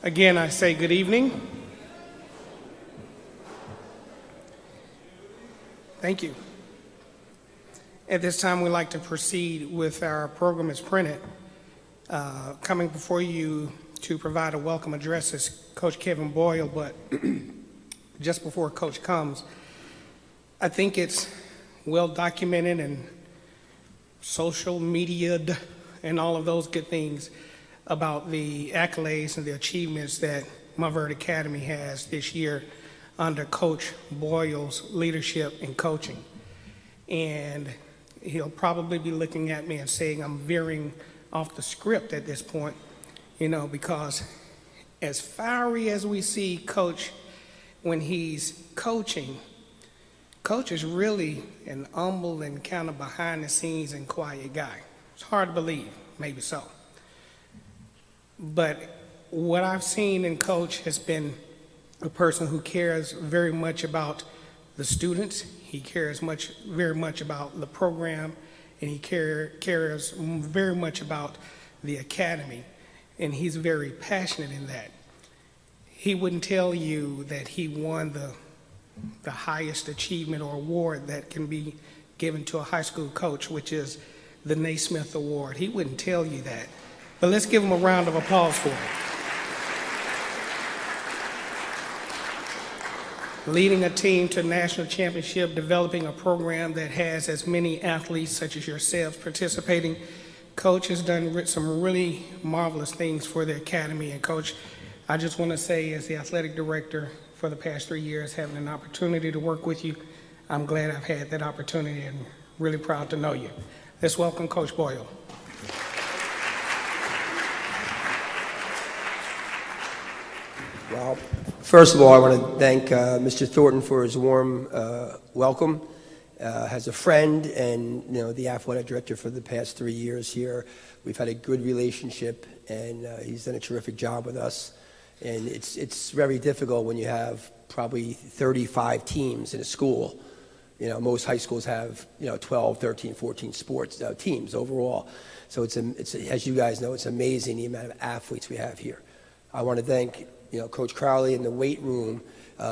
Again, I say good evening. Thank you. At this time, we'd like to proceed with our program as printed. Coming before you to provide a welcome address is Coach Kevin Boyle, but just before Coach comes, I think it's well documented and social media and all of those good things about the accolades and the achievements that Montverde Academy has this year under Coach Boyle's leadership and coaching. And he'll probably be looking at me and saying I'm veering off the script at this point, because as fiery as we see Coach when he's coaching, Coach is really an humble and kind of behind the scenes and quiet guy. It's hard to believe, maybe so. But what I've seen in Coach has been a person who cares very much about the students. He cares very much about the program, and he cares very much about the academy, and he's very passionate in that. He wouldn't tell you that he won the highest achievement or award that can be given to a high school coach, which is the Naismith Award. He wouldn't tell you that. But let's give him a round of applause for it. Leading a team to a national championship, developing a program that has as many athletes such as yourselves participating. Coach has done some really marvelous things for the academy. And Coach, I just want to say, as the athletic director for the past 3 years, having an opportunity to work with you, I'm glad I've had that opportunity and really proud to know you. Let's welcome Coach Boyle. Well, first of all, I want to thank Mr. Thornton for his warm welcome. As a friend and the athletic director for the past 3 years here, we've had a good relationship, and he's done a terrific job with us. And it's very difficult when you have probably 35 teams in a school. Most high schools have 12, 13, 14 sports teams overall. So it's as you guys know, it's amazing the amount of athletes we have here. I want to thank Coach Crowley in the weight room.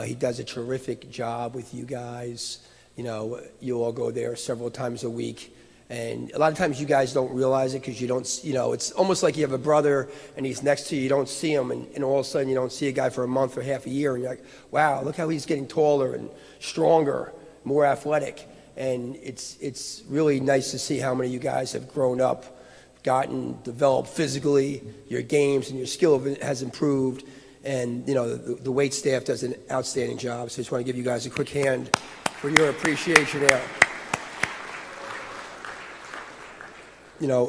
He does a terrific job with you guys. You all go there several times a week. And a lot of times you guys don't realize it because you don't, it's almost like you have a brother and he's next to you, you don't see him, and all of a sudden you don't see a guy for a month or half a year, and you're like, wow, look how he's getting taller and stronger, more athletic. And it's really nice to see how many of you guys have grown up, developed physically, your games and your skill has improved. And the weight staff does an outstanding job. So I just want to give you guys a quick hand for your appreciation there.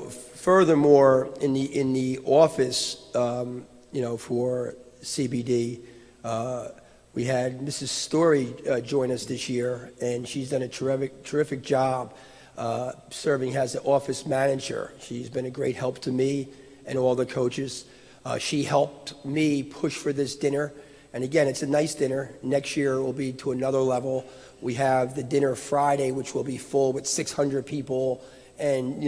Furthermore, in the office, for CBD, we had Mrs. Story join us this year, and she's done a terrific job serving as the office manager. She's been a great help to me and all the coaches. She helped me push for this dinner. And again, it's a nice dinner. Next year it will be to another level. We have the dinner Friday, which will be full with 600 people, and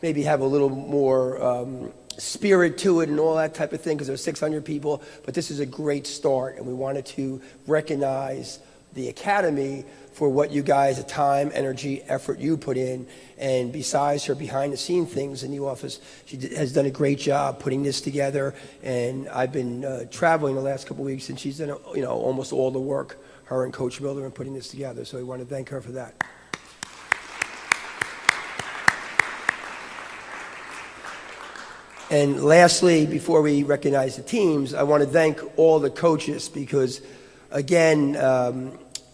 maybe have a little more spirit to it and all that type of thing because there's 600 people. But this is a great start, and we wanted to recognize the academy for what you guys, the time, energy, effort you put in. And besides her behind-the-scene things in the office, she has done a great job putting this together. And I've been traveling the last couple of weeks, and she's done almost all the work, her and Coach Miller, in putting this together. So we want to thank her for that. And lastly, before we recognize the teams, I want to thank all the coaches because, again,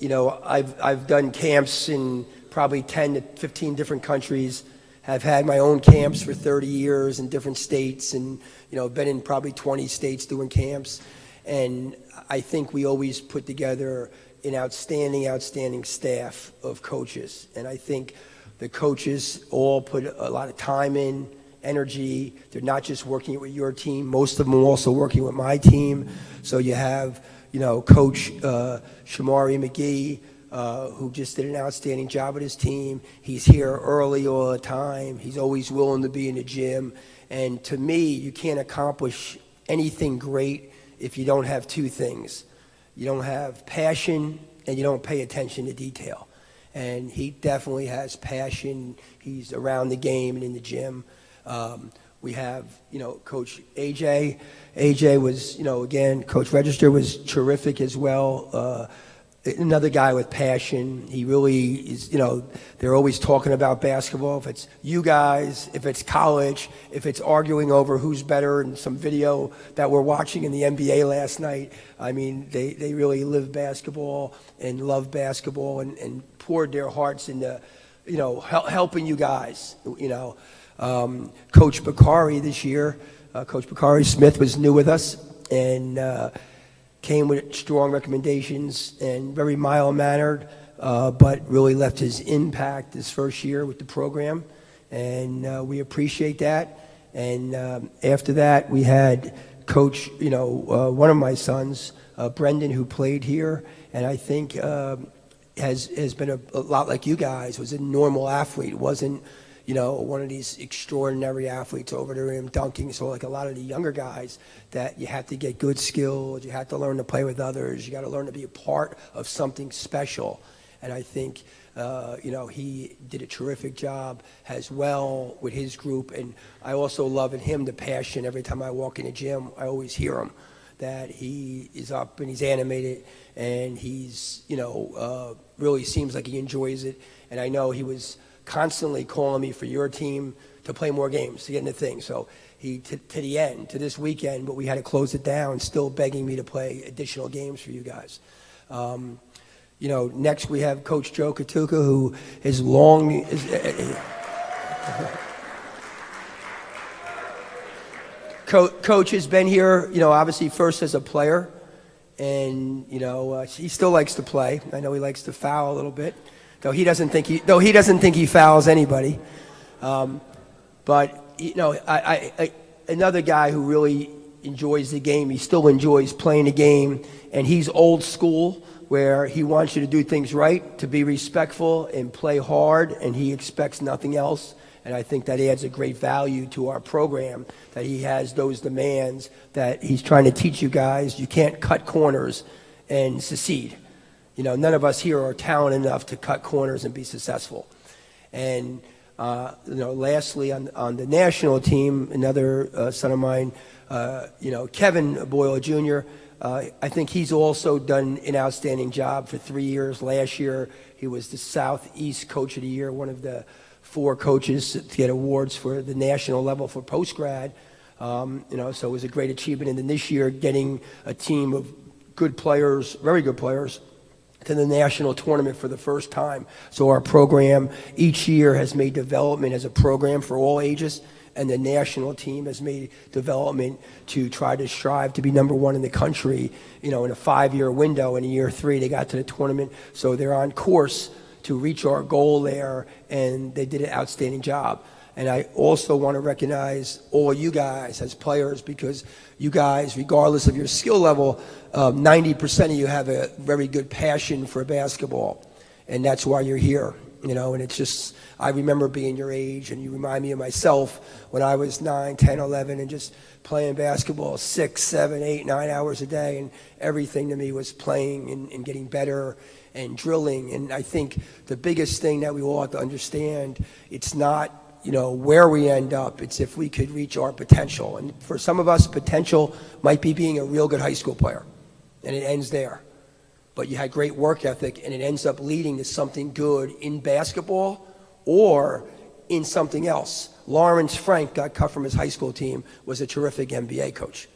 I've done camps in probably 10 to 15 different countries. I've had my own camps for 30 years in different states, and been in probably 20 states doing camps. And I think we always put together an outstanding staff of coaches. And I think the coaches all put a lot of time in, energy. They're not just working with your team. Most of them are also working with my team. So you have Coach Shomari McGee, who just did an outstanding job with his team. He's here early all the time. He's always willing to be in the gym. And to me, you can't accomplish anything great if you don't have two things. You don't have passion and you don't pay attention to detail. And he definitely has passion. He's around the game and in the gym. We have, Coach AJ. AJ was, again, Coach Register was terrific as well. Another guy with passion. He really is, they're always talking about basketball. If it's you guys, if it's college, if it's arguing over who's better in some video that we're watching in the NBA last night. I mean, they really live basketball and love basketball and poured their hearts into, helping you guys, Coach Bakari this year, Coach Bakari Smith was new with us and came with strong recommendations and very mild-mannered, but really left his impact his first year with the program, and we appreciate that. And after that, we had Coach, one of my sons, Brendan, who played here, and I think has been a lot like you guys, was a normal athlete, wasn't one of these extraordinary athletes over the rim dunking. So like a lot of the younger guys that you have to get good skills, you have to learn to play with others, you got to learn to be a part of something special. And I think, he did a terrific job as well with his group. And I also love in him the passion. Every time I walk in the gym, I always hear him, that he is up and he's animated and he's, really seems like he enjoys it. And I know he was constantly calling me for your team to play more games, to get into things. So he, to the end, to this weekend, but we had to close it down, still begging me to play additional games for you guys. Next we have Coach Joe Katuka, who is long... Coach has been here, obviously first as a player, and, he still likes to play. I know he likes to foul a little bit. Though he doesn't think he fouls anybody, but another guy who really enjoys the game. He still enjoys playing the game, and he's old school, where he wants you to do things right, to be respectful and play hard, and he expects nothing else. And I think that adds a great value to our program, that he has those demands that he's trying to teach you guys. You can't cut corners and succeed. None of us here are talented enough to cut corners and be successful. And, lastly, on the national team, another son of mine, Kevin Boyle Jr., I think he's also done an outstanding job for 3 years. Last year, he was the Southeast Coach of the Year, one of the 4 coaches to get awards for the national level for post-grad. So it was a great achievement. And then this year, getting a team of good players, very good players, to the national tournament for the first time. So our program each year has made development as a program for all ages, and the national team has made development to try to strive to be number 1 in the country, in a 5-year window. In year 3, they got to the tournament. So they're on course to reach our goal there, and they did an outstanding job. And I also want to recognize all you guys as players, because you guys, regardless of your skill level, 90% of you have a very good passion for basketball. And that's why you're here, and it's just, I remember being your age, and you remind me of myself when I was 9, 10, 11, and just playing basketball 6, 7, 8, 9 hours a day, and everything to me was playing and getting better and drilling. And I think the biggest thing that we all have to understand, it's not where we end up, it's if we could reach our potential. And for some of us, potential might be being a real good high school player, and it ends there. But you had great work ethic, and it ends up leading to something good in basketball or in something else. Lawrence Frank got cut from his high school team, was a terrific NBA coach.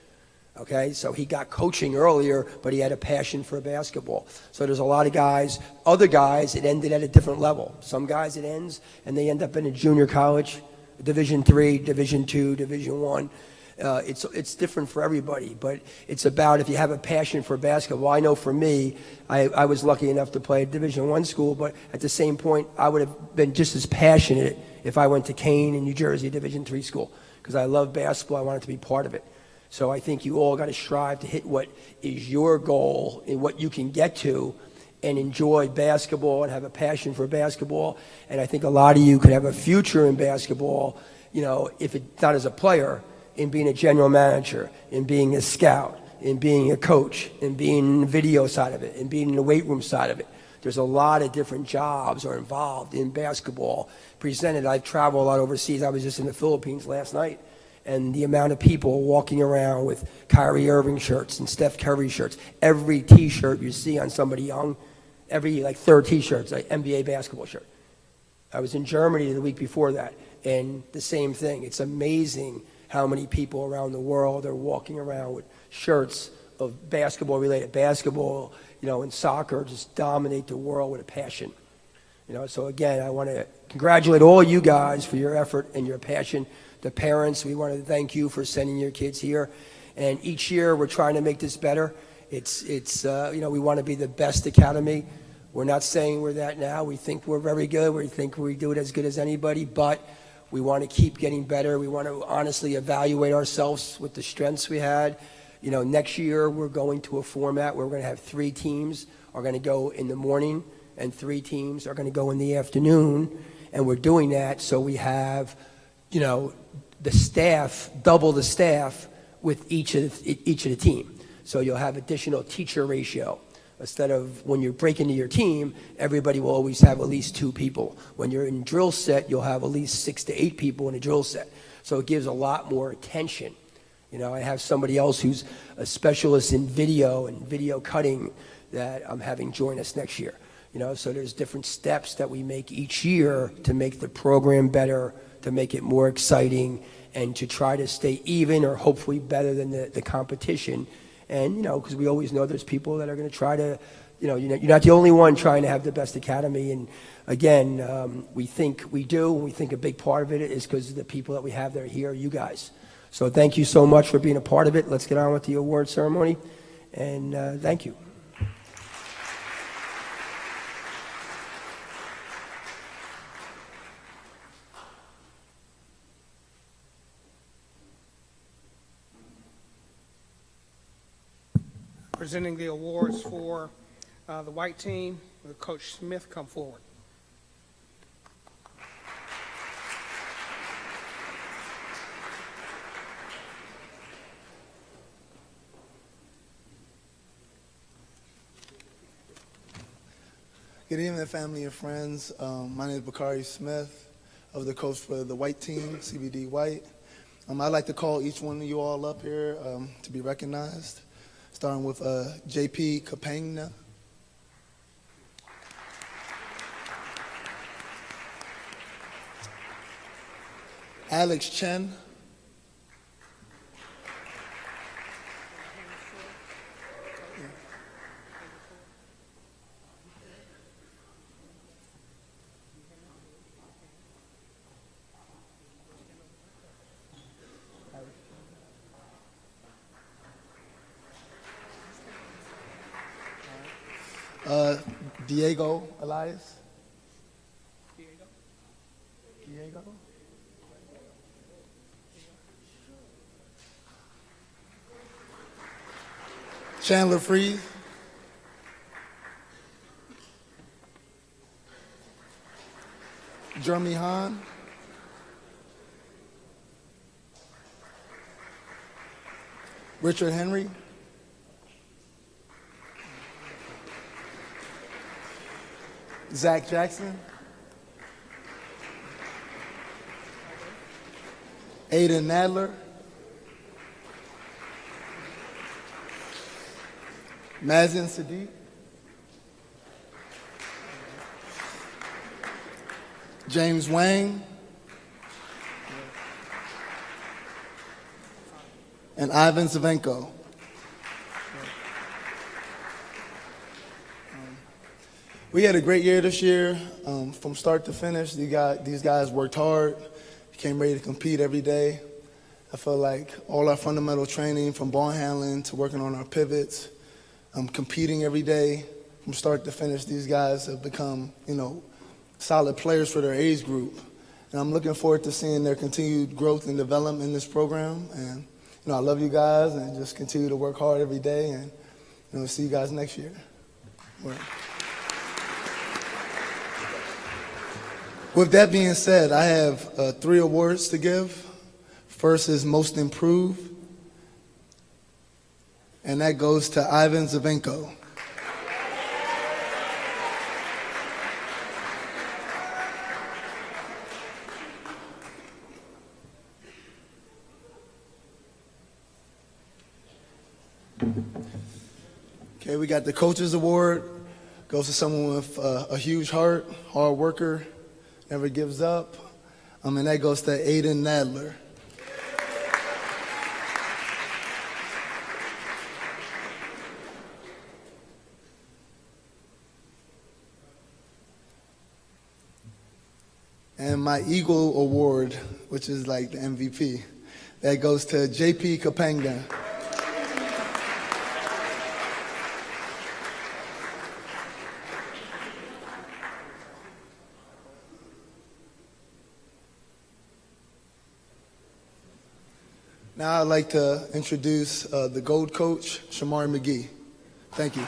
Okay, so he got coaching earlier, but he had a passion for basketball. So there's a lot of guys, other guys, it ended at a different level. Some guys it ends, and they end up in a junior college, Division III, Division II, Division I. It's different for everybody, but it's about if you have a passion for basketball. I know for me, I was lucky enough to play at Division I school, but at the same point, I would have been just as passionate if I went to Kane in New Jersey, Division III school, because I love basketball. I wanted to be part of it. So I think you all got to strive to hit what is your goal and what you can get to, and enjoy basketball and have a passion for basketball. And I think a lot of you could have a future in basketball, if it's not as a player, in being a general manager, in being a scout, in being a coach, in being in the video side of it, in being in the weight room side of it. There's a lot of different jobs are involved in basketball. Presented, I've traveled a lot overseas. I was just in the Philippines last night, and the amount of people walking around with Kyrie Irving shirts and Steph Curry shirts. Every T-shirt you see on somebody young, every third T-shirt's like NBA basketball shirt. I was in Germany the week before that, and the same thing. It's amazing how many people around the world are walking around with shirts of basketball-related. Basketball, and soccer just dominate the world with a passion. So again, I want to congratulate all you guys for your effort and your passion. The parents, we want to thank you for sending your kids here. And each year we're trying to make this better. It's we want to be the best academy. We're not saying we're that now. We think we're very good. We think we do it as good as anybody, but we want to keep getting better. We want to honestly evaluate ourselves with the strengths we had. Next year we're going to a format where we're going to have 3 teams are going to go in the morning and 3 teams are going to go in the afternoon. And we're doing that so we have, the staff, double the staff with each of the team. So you'll have additional teacher ratio. Instead of when you break into your team, everybody will always have at least 2 people. When you're in drill set, you'll have at least 6 to 8 people in a drill set. So it gives a lot more attention. I have somebody else who's a specialist in video and video cutting that I'm having join us next year. So there's different steps that we make each year to make the program better, to make it more exciting, and to try to stay even or hopefully better than the competition. And, because we always know there's people that are going to try to, you're not the only one trying to have the best academy. And again, we think we do, and we think a big part of it is because of the people that we have that are here, you guys. So thank you so much for being a part of it. Let's get on with the award ceremony. And thank you. Presenting the awards for the white team, Coach Smith, come forward. Good evening, family and friends. My name is Bakari Smith. I was the coach for the white team, CBD White. I'd like to call each one of you all up here to be recognized, starting with JP Kapangna. Alex Chen. Diego Elias. Diego. Chandler Freed. Jeremy Hahn. Richard Henry. Zach Jackson. Aiden Nadler. Mazen Sadiq. James Wang. And Ivan Savenko. We had a great year this year. From start to finish, these guys worked hard, came ready to compete every day. I felt like all our fundamental training, from ball handling to working on our pivots, competing every day, from start to finish, these guys have become, solid players for their age group. And I'm looking forward to seeing their continued growth and development in this program. And, I love you guys, and just continue to work hard every day, and, see you guys next year. Well, with that being said, I have 3 awards to give. First is most improved, and that goes to Ivan Zavenko. Okay, we got the Coaches Award. Goes to someone with a huge heart, hard worker, never gives up. And that goes to Aiden Nadler. And my Eagle Award, which is like the MVP, that goes to JP Kapanga. Now I'd like to introduce the Gold Coach, Shomari McGee. Thank you.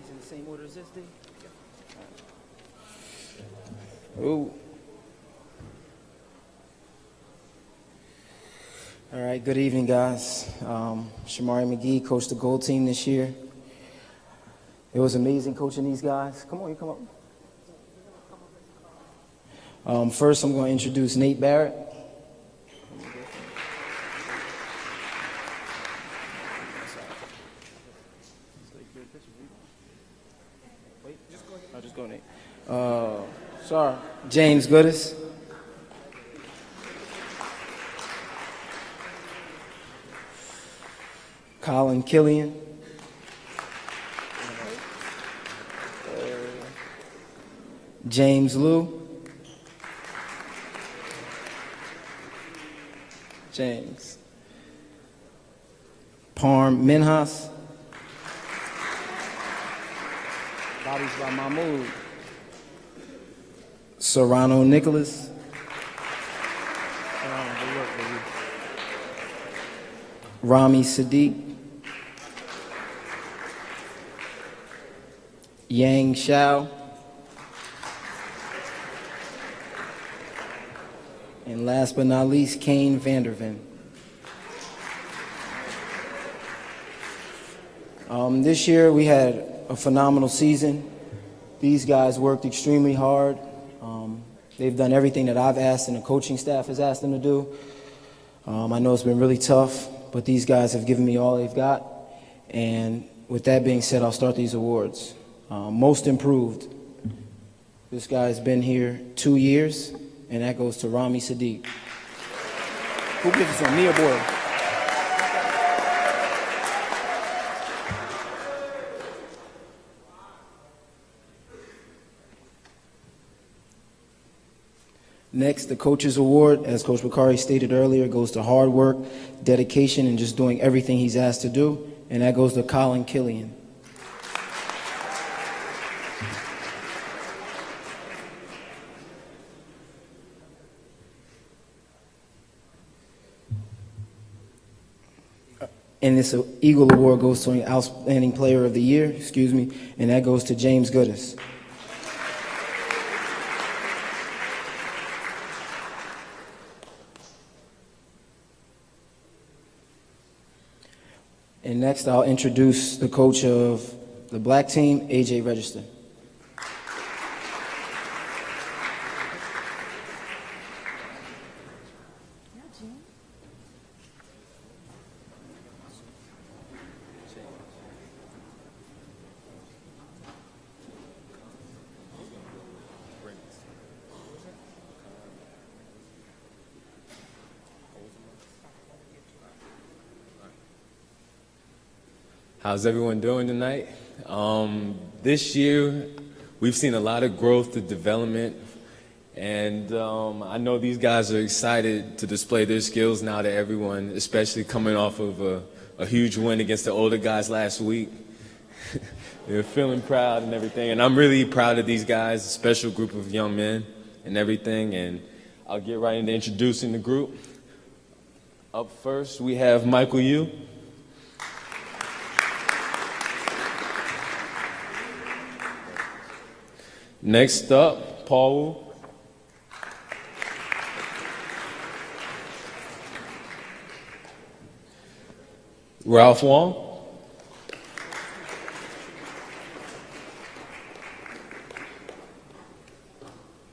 In the same order as this, D? Ooh. All right, good evening, guys. Shomari McGee coached the gold team this year. It was amazing coaching these guys. Come on, you come up. First, I'm going to introduce Nate Barrett. I'll just go, Nate. Sorry. James Goodis. Colin Killian. James Liu. James. Parm Minhas. Bobby's by Mahmoud. Serrano Nicholas. Rami Sadiq. Yang Xiao. And last but not least, Kane Vanderven. This year we had a phenomenal season. These guys worked extremely hard. They've done everything that I've asked and the coaching staff has asked them to do. I know it's been really tough, but these guys have given me all they've got. And with that being said, I'll start these awards. Most improved. This guy's been here 2 years, and that goes to Rami Sadiq. Who gives it to him, me or Boyle? Next, the Coach's Award, as Coach Bakari stated earlier, goes to hard work, dedication, and just doing everything he's asked to do, and that goes to Colin Killian. And this Eagle Award goes to an Outstanding Player of the Year, and that goes to James Goodis. And next, I'll introduce the coach of the black team, AJ Register. How's everyone doing tonight? This year, we've seen a lot of growth and development, and I know these guys are excited to display their skills now to everyone, especially coming off of a huge win against the older guys last week. They're feeling proud and everything, and I'm really proud of these guys, a special group of young men and everything, and I'll get right into introducing the group. Up first, we have Michael Yu. Next up, Paul Wu. Ralph Wong.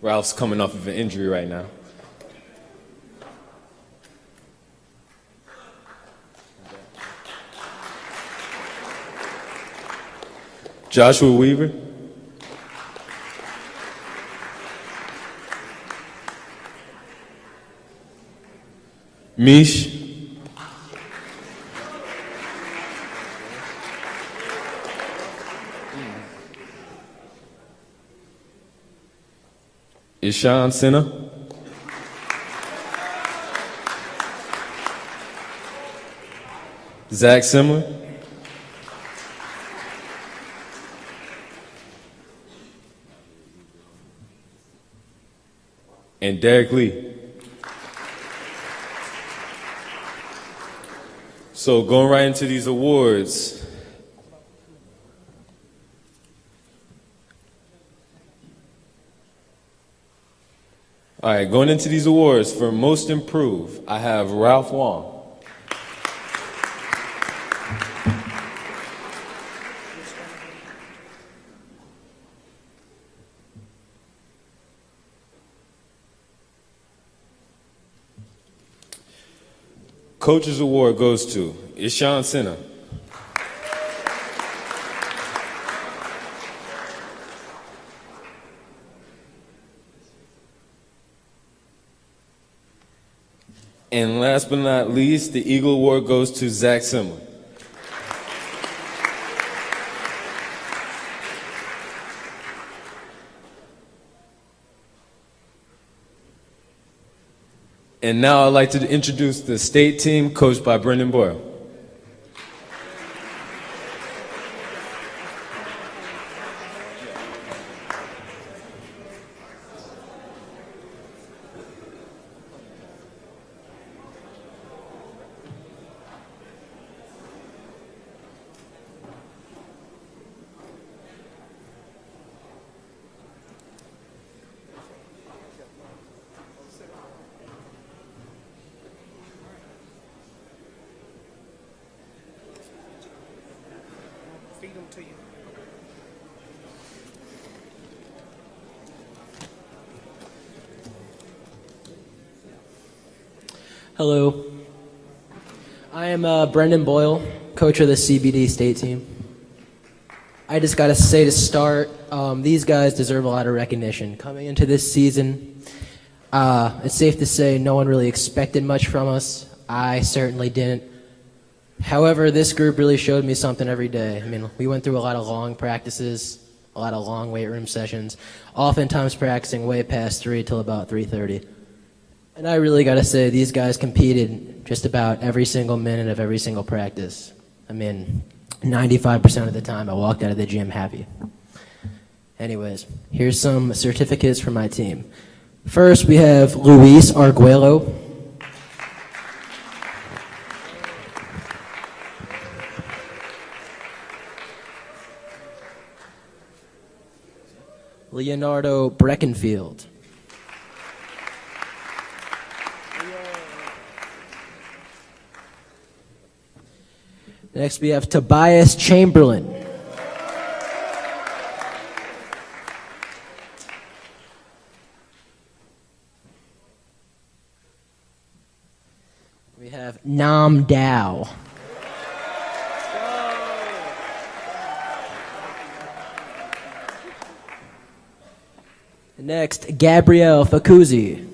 Ralph's coming off of an injury right now. Joshua Weaver. Mish. Ishan Sinha. Zach Simler. And Derek Lee. So going right into these awards. All right, going into these awards for most improved, I have Ralph Wong. Coach's award goes to Ishan Sinha. And last but not least, the Eagle Award goes to Zach Simler. And now I'd like to introduce the state team coached by Brendan Boyle. Feed them to you. Hello. I am Brendan Boyle, coach of the CBD state team. I just got to say to start, these guys deserve a lot of recognition. Coming into this season, it's safe to say no one really expected much from us. I certainly didn't. However, this group really showed me something every day. I mean, we went through a lot of long practices, a lot of long weight room sessions, oftentimes practicing way past 3 till about 3:30. And I really got to say, these guys competed just about every single minute of every single practice. I mean, 95% of the time I walked out of the gym happy. Anyways, here's some certificates for my team. First, we have Luis Arguello. Leonardo Breckenfield. Next we have Tobias Chamberlain. We have Nam Dao. Next, Gabrielle Facuzzi.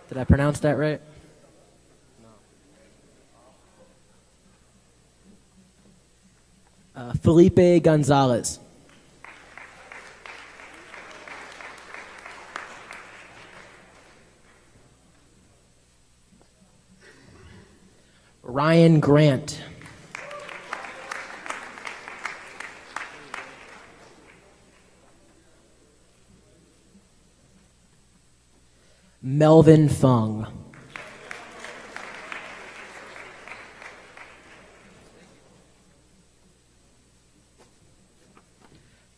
Did I pronounce that right? Felipe Gonzalez. Ryan Grant. Melvin Fung.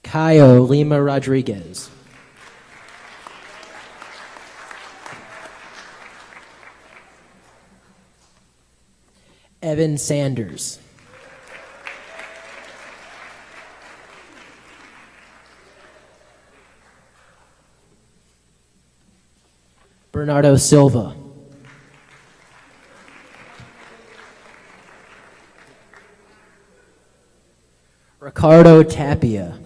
Caio Lima Rodriguez. Evan Sanders. Bernardo Silva. Ricardo Tapia.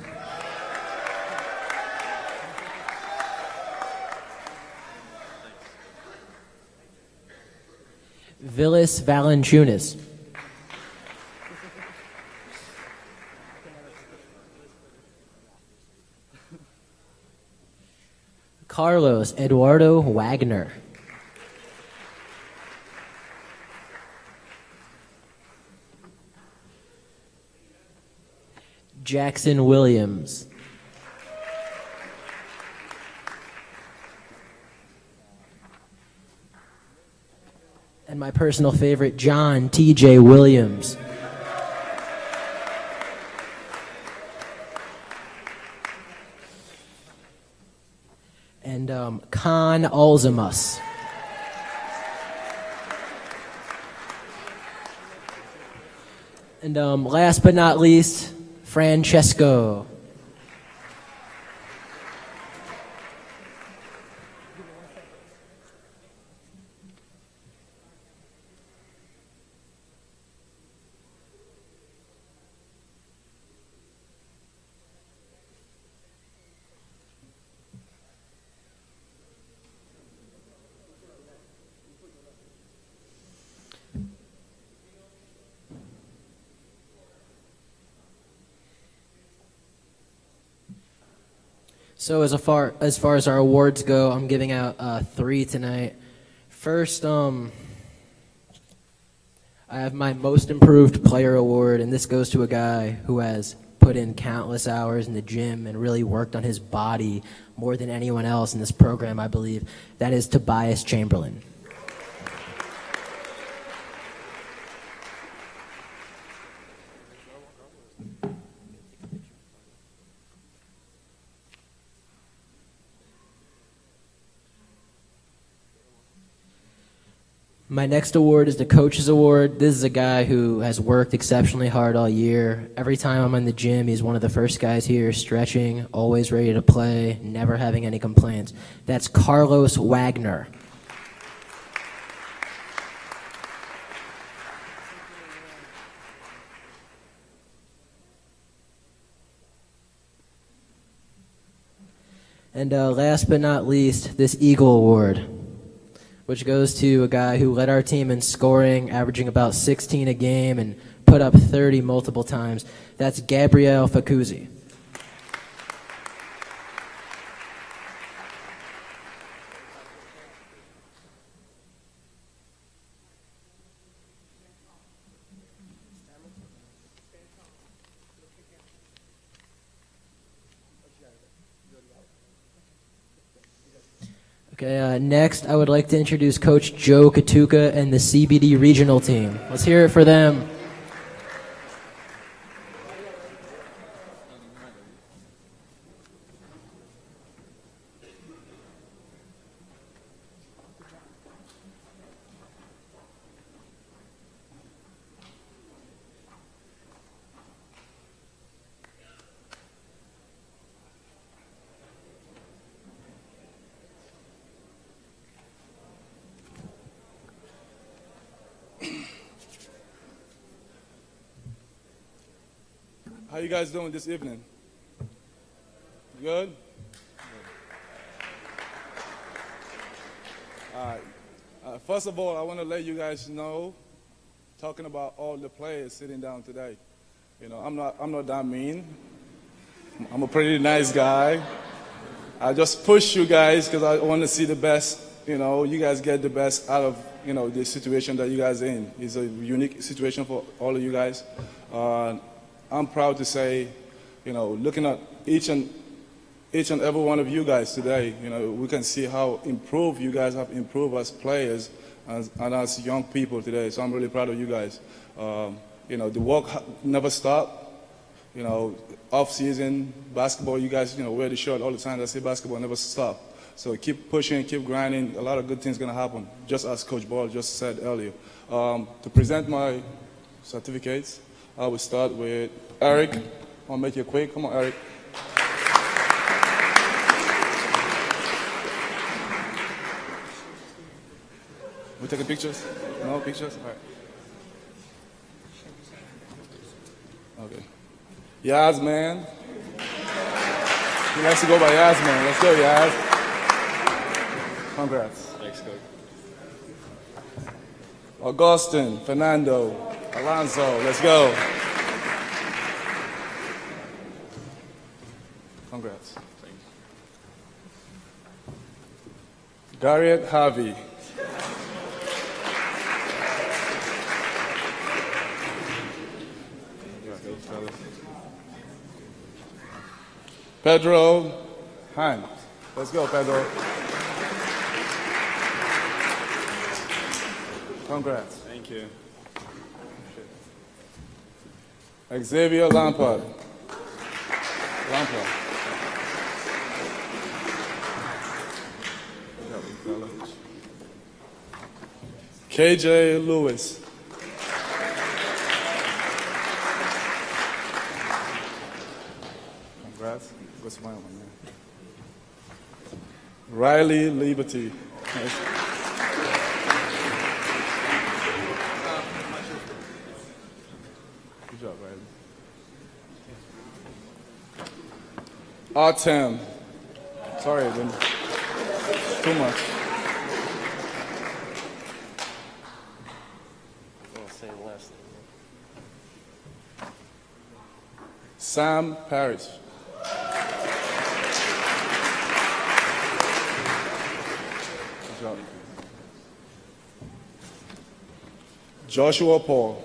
Vilis Valanciunas. Carlos Eduardo Wagner. Jackson Williams. And my personal favorite, John T.J. Williams. And Khan Alzamus. And last but not least, Francesco. So as far as our awards go, I'm giving out 3 tonight. First, I have my Most Improved Player Award, and this goes to a guy who has put in countless hours in the gym and really worked on his body more than anyone else in this program, I believe. That is Tobias Chamberlain. My next award is the Coach's Award. This is a guy who has worked exceptionally hard all year. Every time I'm in the gym, he's one of the first guys here, stretching, always ready to play, never having any complaints. That's Carlos Wagner. And last but not least, this Eagle Award, which goes to a guy who led our team in scoring, averaging about 16 a game and put up 30 multiple times. That's Gabriel Facuzzi. Okay, next I would like to introduce Coach Joe Katuka and the CBD regional team. Let's hear it for them. How you guys doing this evening? Good? All right. First of all, I want to let you guys know, talking about all the players sitting down today, you know, I'm not that mean. I'm a pretty nice guy. I just push you guys because I want to see the best. You know, you guys get the best out of, you know, the situation that you guys are in. It's a unique situation for all of you guys. I'm proud to say, you know, looking at each and each and every one of you guys today. You know, we can see how improved you guys have improved as players and as young people today. So I'm really proud of you guys. You know, the work never stopped. You know, off-season, basketball, you guys, you know, wear the shirt all the time. I say basketball never stop. So keep pushing, keep grinding. A lot of good things going to happen, just as Coach Boyle just said earlier. To present my certificates, I will start with Eric. I'll make it quick. Come on, Eric. We taking pictures? No pictures? All right. Okay. Yaz, man. He likes to go by Yaz, man. Let's go, Yaz. Congrats. Thanks, Coach. Augustin, Fernando, Alonso, let's go. Congrats. Thanks. Garrett Harvey. Pedro Hunt. Let's go, Pedro. Congrats. Thank you. Xavier Lampard. Lampard. KJ Lewis. Congrats. Good smile, my man. Riley Liberty. Nice. Good job, Riley. Artem. Sorry, I didn't. Too much. Sam Parrish. Good job. Joshua Paul.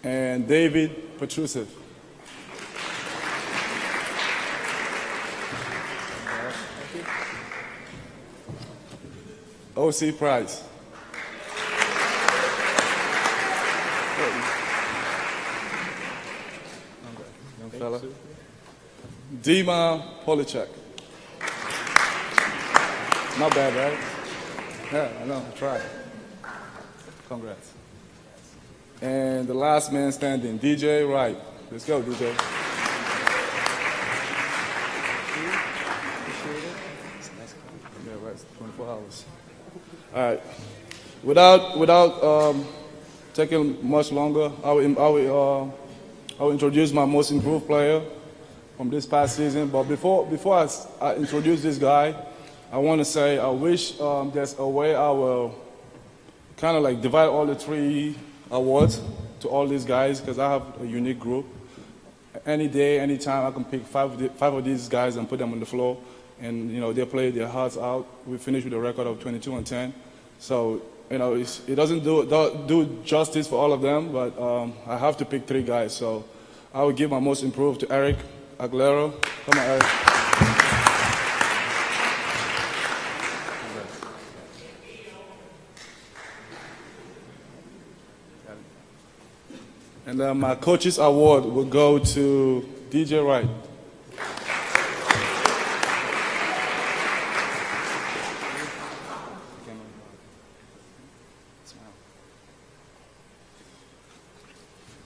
And David Petrusev. O.C. Price. Young fella. Dima Polichek. Not bad, right? Yeah, I know. Try. Congrats. And the last man standing, DJ Wright. Let's go, DJ. Yeah, right. 24 hours. All right. Without taking much longer, I will introduce my most improved player from this past season. But before I introduce this guy, I want to say I wish there's a way I will kind of like divide all the 3 awards to all these guys, because I have a unique group. Any day, any time, I can pick 5 of these guys and put them on the floor. And, you know, they play their hearts out. We finished with a record of 22-10. So, you know, it doesn't do justice for all of them, but I have to pick 3 guys. So I will give my most improved to Eric Aguilera. Come on, Eric. And then my coach's award will go to DJ Wright.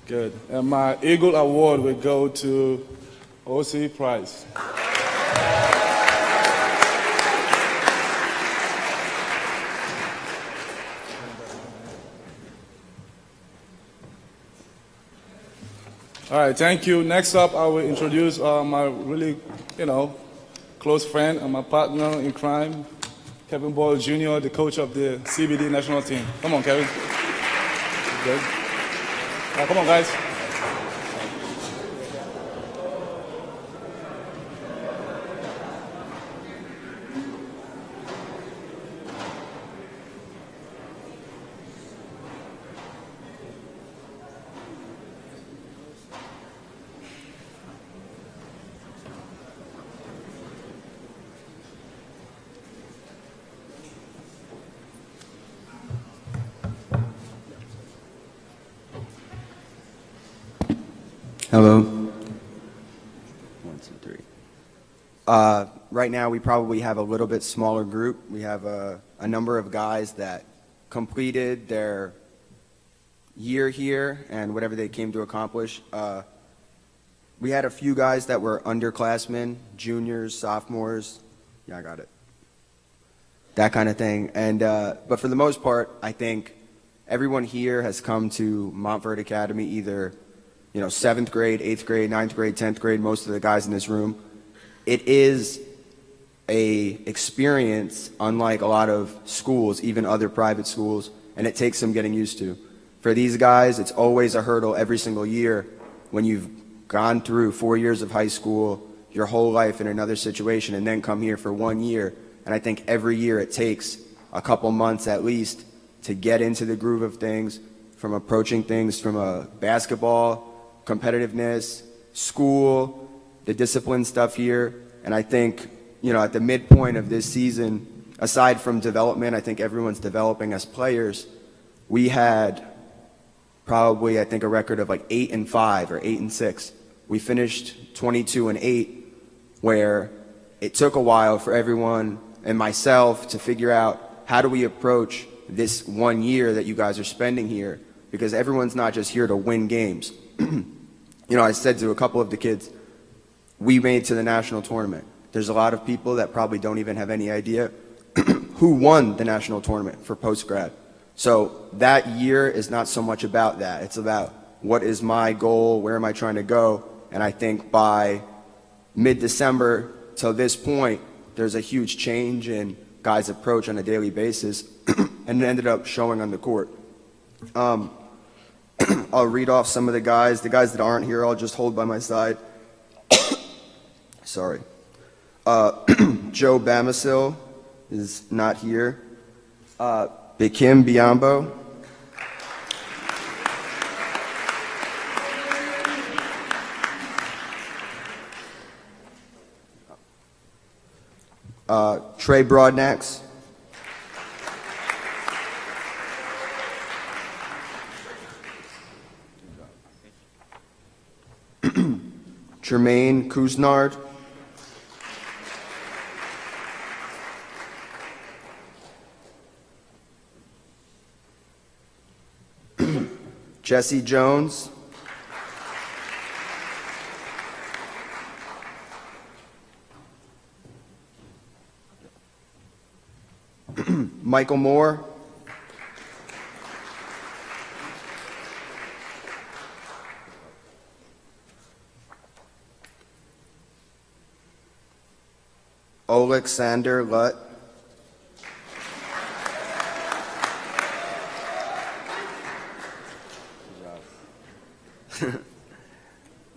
Good. And my Eagle Award will go to O.C. Price. All right, thank you. Next up, I will introduce my really, close friend and my partner in crime, Kevin Boyle Jr., the coach of the CBD national team. Come on, Kevin. Good. Come on, guys. Hello. 1, 2, 3. Right now, we probably have a little bit smaller group. We have a number of guys that completed their year here and whatever they came to accomplish. We had a few guys that were underclassmen, juniors, sophomores. Yeah, I got it. That kind of thing. And but for the most part, I think everyone here has come to Montverde Academy either, 7th grade, 8th grade, 9th grade, 10th grade, most of the guys in this room. It is a experience unlike a lot of schools, even other private schools, and it takes some getting used to. For these guys, it's always a hurdle every single year when you've gone through 4 years of high school, your whole life in another situation, and then come here for 1 year. And I think every year it takes a couple months at least to get into the groove of things, from approaching things from a basketball, competitiveness, school, the discipline stuff here. And I think, at the midpoint of this season, aside from development, I think everyone's developing as players. We had probably, I think, a record of like 8-5 or 8-6. We finished 22-8, where it took a while for everyone and myself to figure out how do we approach this 1 year that you guys are spending here, because everyone's not just here to win games. I said to a couple of the kids, we made to the national tournament. There's a lot of people that probably don't even have any idea who won the national tournament for post-grad. So that year is not so much about that. It's about what is my goal, where am I trying to go, and I think by mid-December till this point, there's a huge change in guys' approach on a daily basis, and it ended up showing on the court. I'll read off some of the guys. The guys that aren't here, I'll just hold by my side. Sorry. Joe Bamisil is not here. Bikim Biambo. Trey Broadnax. Jermaine Kuznard. Jesse Jones. Michael Moore. Alexander Lutt.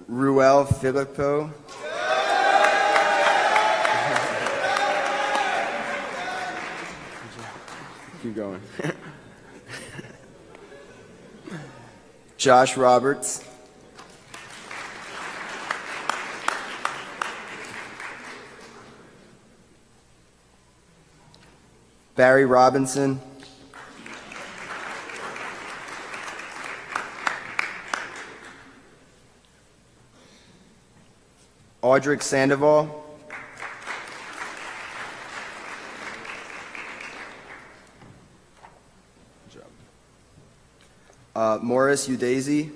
Ruel Filippo. Keep going. Josh Roberts. Barry Robinson. Audric Sandoval. Morris Udeze.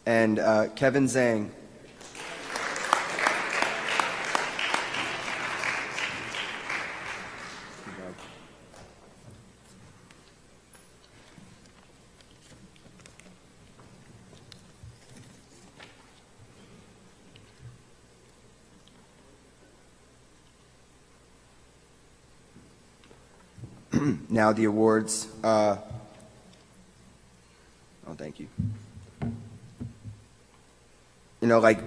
And Kevin Zhang. Now the awards. Oh, thank you. Like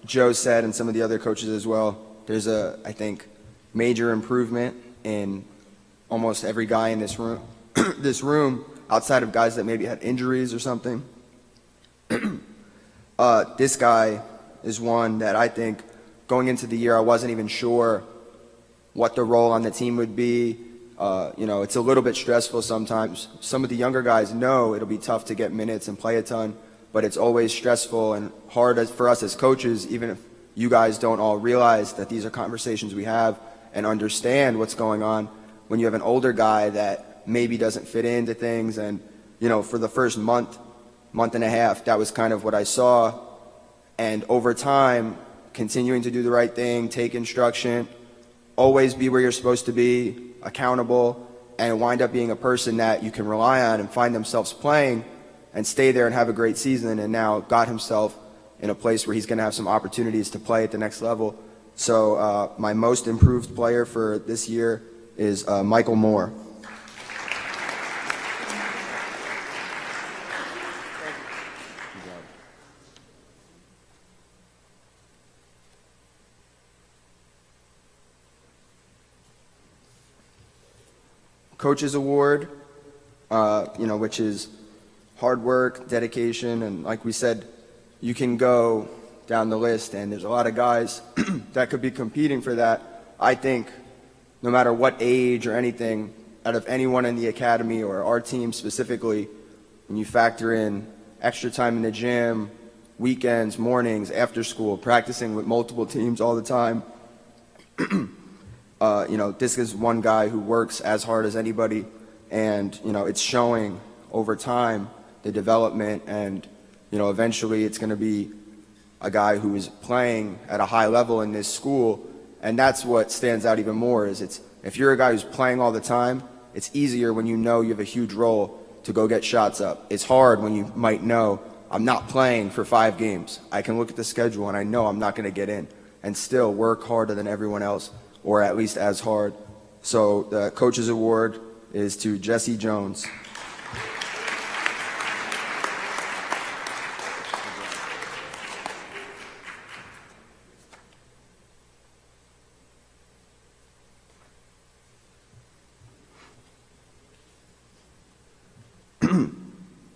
Joe said, and some of the other coaches as well, there's I think, major improvement in almost every guy in this room, outside of guys that maybe had injuries or something. This guy is one that I think, going into the year, I wasn't even sure what the role on the team would be. It's a little bit stressful sometimes. Some of the younger guys know it'll be tough to get minutes and play a ton, but it's always stressful and hard for us as coaches, even if you guys don't all realize that these are conversations we have and understand what's going on. When you have an older guy that maybe doesn't fit into things, and for the first month and a half, that was kind of what I saw. And over time, continuing to do the right thing, take instruction, always be where you're supposed to be, accountable, and wind up being a person that you can rely on and find themselves playing and stay there and have a great season, and now got himself in a place where he's going to have some opportunities to play at the next level. So my most improved player for this year is Michael Moore. Coaches Award, which is hard work, dedication, and like we said, you can go down the list, and there's a lot of guys that could be competing for that. I think no matter what age or anything, out of anyone in the academy or our team specifically, when you factor in extra time in the gym, weekends, mornings, after school, practicing with multiple teams all the time, this is one guy who works as hard as anybody, and it's showing over time the development, and eventually it's going to be a guy who is playing at a high level in this school. And that's what stands out even more, is if you're a guy who's playing all the time, it's easier when you know you have a huge role to go get shots up. It's hard when you might know, I'm not playing for 5 games. I can look at the schedule and I know I'm not going to get in, and still work harder than everyone else, or at least as hard. So the Coaches Award is to Jesse Jones.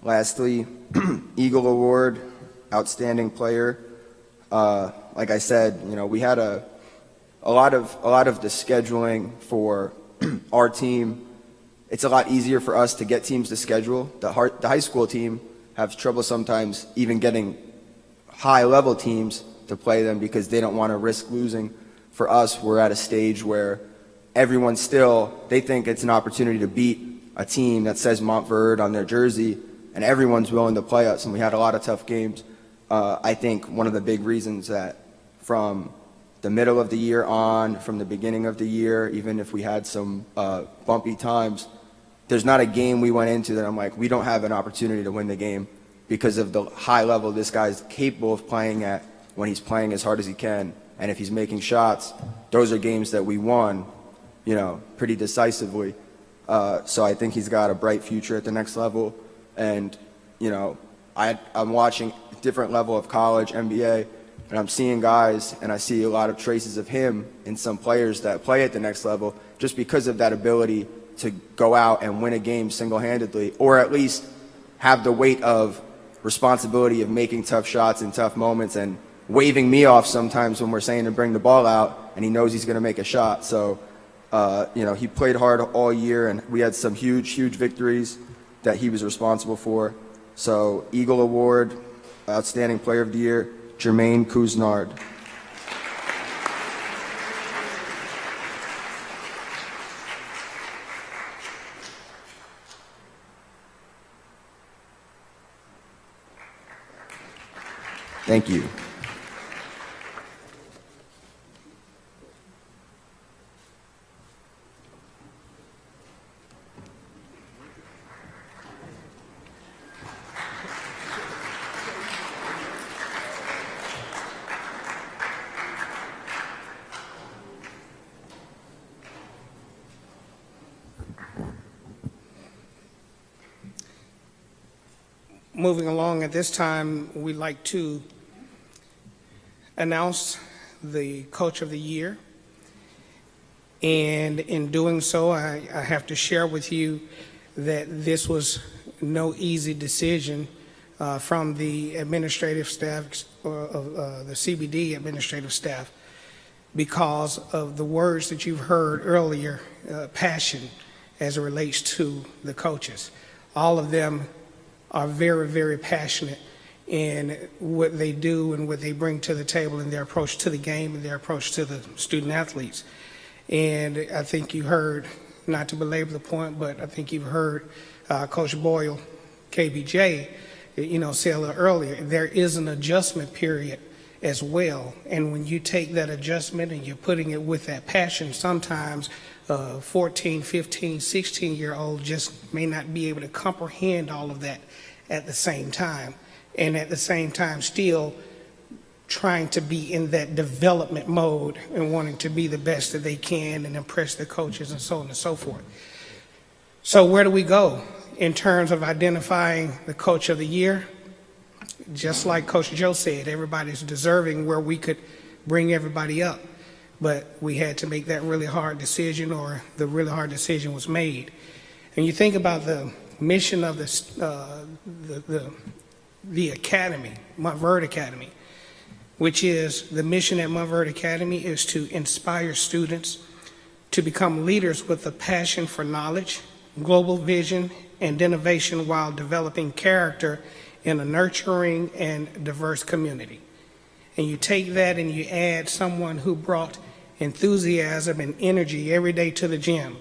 Lastly, Eagle Award, Outstanding Player. Like I said, we had a lot of the scheduling for our team. It's a lot easier for us to get teams to schedule. The high school team has trouble sometimes even getting high-level teams to play them because they don't want to risk losing. For us, we're at a stage where everyone they think it's an opportunity to beat a team that says Montverde on their jersey, and everyone's willing to play us, and we had a lot of tough games. I think one of the big reasons that from the middle of the year on, from the beginning of the year, even if we had some bumpy times, there's not a game we went into that I'm like, we don't have an opportunity to win the game because of the high level this guy's capable of playing at when he's playing as hard as he can. And if he's making shots, those are games that we won, pretty decisively. So I think he's got a bright future at the next level. And, I'm watching a different level of college, NBA, and I'm seeing guys, and I see a lot of traces of him in some players that play at the next level just because of that ability to go out and win a game single-handedly, or at least have the weight of responsibility of making tough shots in tough moments and waving me off sometimes when we're saying to bring the ball out, and he knows he's going to make a shot. So, he played hard all year, and we had some huge victories that he was responsible for. So, Eagle Award, Outstanding Player of the Year, Jermaine Cousinard. Thank you. Moving along, at this time, we'd like to announce the Coach of the Year. And in doing so, I have to share with you that this was no easy decision from the administrative staff, of the CBD administrative staff, because of the words that you've heard earlier, passion as it relates to the coaches. All of them are very, very passionate in what they do and what they bring to the table in their approach to the game and their approach to the student athletes. And I think you heard, not to belabor the point, but I think you've heard Coach Boyle, KBJ, say a little earlier, there is an adjustment period as well. And when you take that adjustment and you're putting it with that passion, sometimes 14, 15, 16-year-old just may not be able to comprehend all of that at the same time. And at the same time, still trying to be in that development mode and wanting to be the best that they can and impress the coaches and so on and so forth. So where do we go in terms of identifying the coach of the year? Just like Coach Joe said, everybody's deserving where we could bring everybody up. But we had to make that really hard decision, or the really hard decision was made. And you think about the mission of the academy, Montverde Academy, which is the mission at Montverde Academy is to inspire students to become leaders with a passion for knowledge, global vision, and innovation while developing character in a nurturing and diverse community. And you take that and you add someone who brought enthusiasm and energy every day to the gym,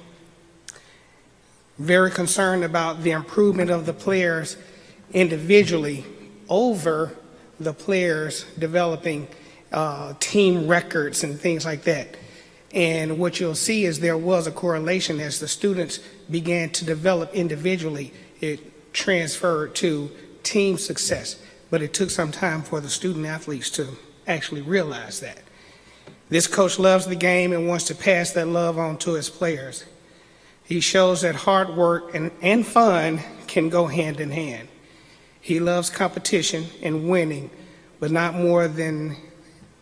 very concerned about the improvement of the players individually over the players developing team records and things like that. And what you'll see is there was a correlation as the students began to develop individually, it transferred to team success. But it took some time for the student athletes to actually realize that. This coach loves the game and wants to pass that love on to his players. He shows that hard work and fun can go hand in hand. He loves competition and winning, but not more than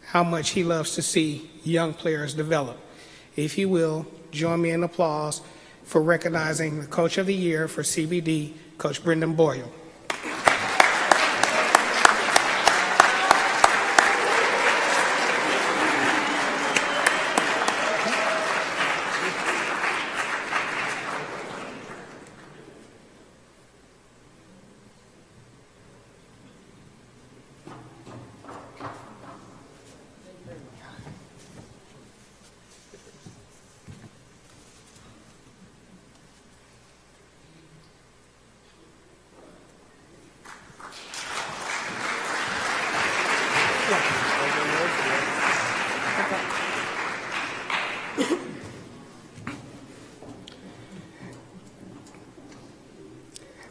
how much he loves to see young players develop. If you will, join me in applause for recognizing the Coach of the Year for CBD, Coach Brendan Boyle.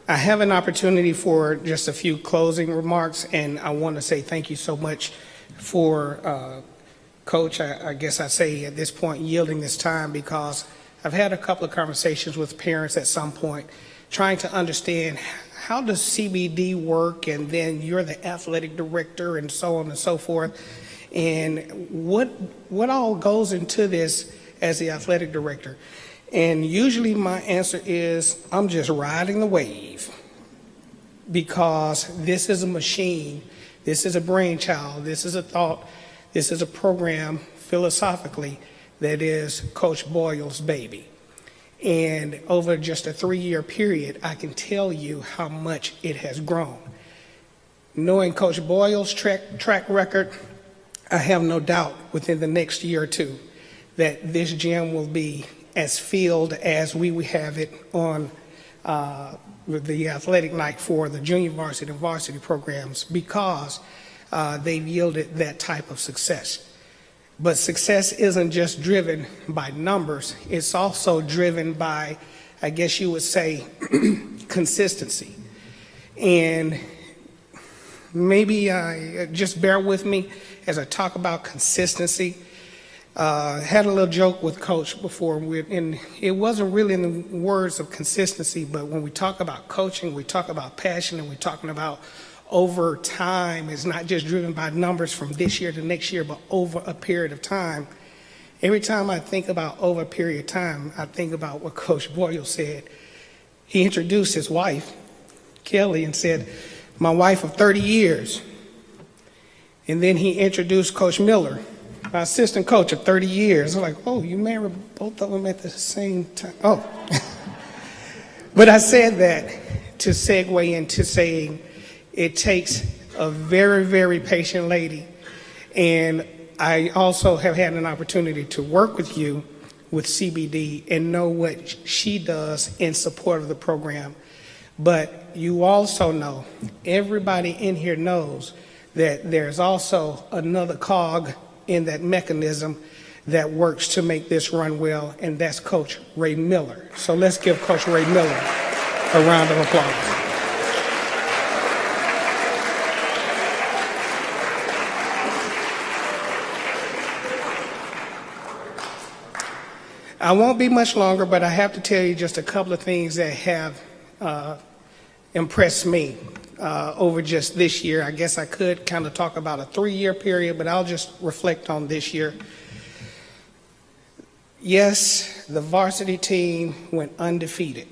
I have an opportunity for just a few closing remarks, and I want to say thank you so much for Coach, I guess I say at this point, yielding this time, because I've had a couple of conversations with parents at some point trying to understand how does CBD work, and then you're the athletic director and so on and so forth, and what all goes into this as the athletic director. And usually my answer is, I'm just riding the wave, because this is a machine, this is a brainchild, this is a thought, this is a program philosophically that is Coach Boyle's baby. And over just a 3-year period, I can tell you how much it has grown. Knowing Coach Boyle's track record, I have no doubt within the next year or two that this gym will be as filled as we have it on the athletic night for the junior varsity and varsity programs, because they've yielded that type of success. But success isn't just driven by numbers, it's also driven by, I guess you would say, consistency. And maybe just bear with me as I talk about consistency. Had a little joke with Coach before, and it wasn't really in the words of consistency, but when we talk about coaching, we talk about passion, and we're talking about over time. It's not just driven by numbers from this year to next year, but over a period of time. Every time I think about over a period of time, I think about what Coach Boyle said. He introduced his wife, Kelly, and said, "My wife of 30 years." And then he introduced Coach Miller, my assistant coach of 30 years. I'm like, oh, you married both of them at the same time? Oh. But I said that to segue into saying it takes a very, very patient lady. And I also have had an opportunity to work with you with CBD and know what she does in support of the program. But you also know, everybody in here knows that there's also another cog in that mechanism that works to make this run well, and that's Coach Ray Miller. So let's give Coach Ray Miller a round of applause. I won't be much longer, but I have to tell you just a couple of things that have impressed me over just this year. I guess I could kind of talk about a 3-year period, but I'll just reflect on this year. Yes, the varsity team went undefeated.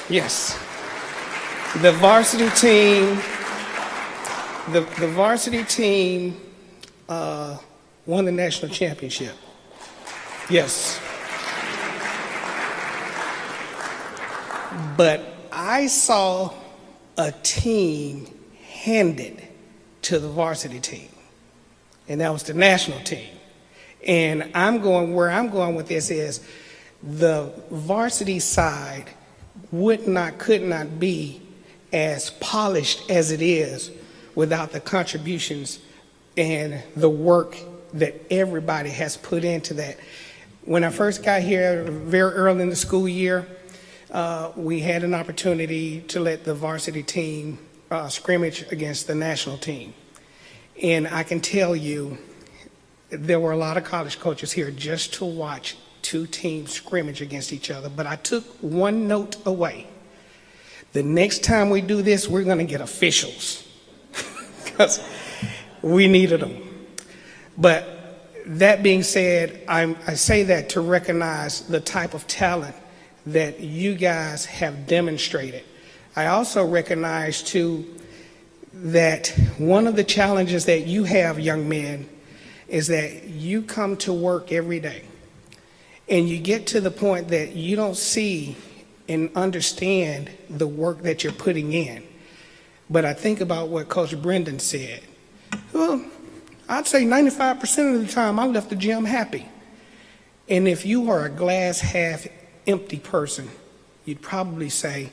Yes. The varsity team won the national championship. Yes. But I saw a team handed to the varsity team, and that was the national team. And where I'm going with this is the varsity side could not be as polished as it is without the contributions and the work that everybody has put into that. When I first got here very early in the school year, we had an opportunity to let the varsity team scrimmage against the national team. And I can tell you, there were a lot of college coaches here just to watch two teams scrimmage against each other. But I took one note away. The next time we do this, we're going to get officials because we needed them. But that being said, I say that to recognize the type of talent that you guys have demonstrated. I also recognize, too, that one of the challenges that you have, young men, is that you come to work every day and you get to the point that you don't see and understand the work that you're putting in. But I think about what Coach Brendan said. Well, I'd say 95% of the time I left the gym happy. And if you are a glass half empty person, you'd probably say,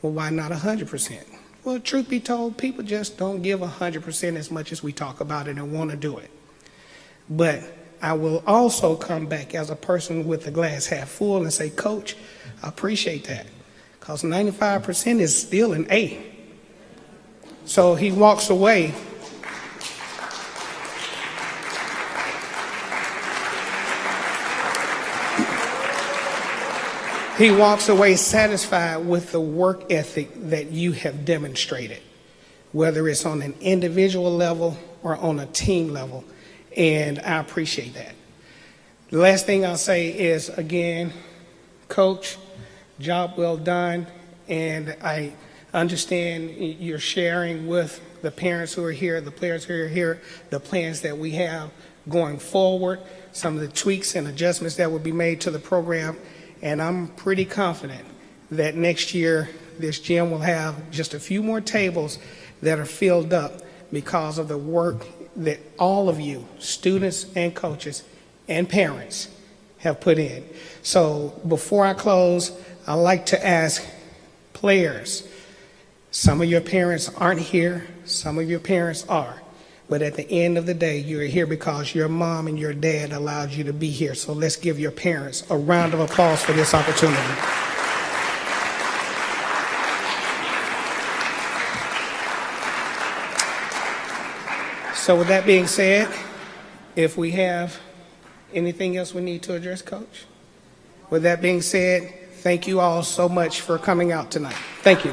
well, why not 100%? Well, truth be told, people just don't give 100% as much as we talk about it and want to do it. But I will also come back as a person with the glass half full and say, Coach, I appreciate that, because 95% is still an A. So he walks away. He walks away satisfied with the work ethic that you have demonstrated, whether it's on an individual level or on a team level, and I appreciate that. The last thing I'll say is, again, Coach, job well done, and I understand you're sharing with the parents who are here, the players who are here, the plans that we have going forward, some of the tweaks and adjustments that will be made to the program. And I'm pretty confident that next year this gym will have just a few more tables that are filled up because of the work that all of you, students and coaches and parents, have put in. So before I close, I'd like to ask players, some of your parents aren't here, some of your parents are. But at the end of the day, you're here because your mom and your dad allowed you to be here. So let's give your parents a round of applause for this opportunity. So with that being said, if we have anything else we need to address, Coach? With that being said, thank you all so much for coming out tonight. Thank you.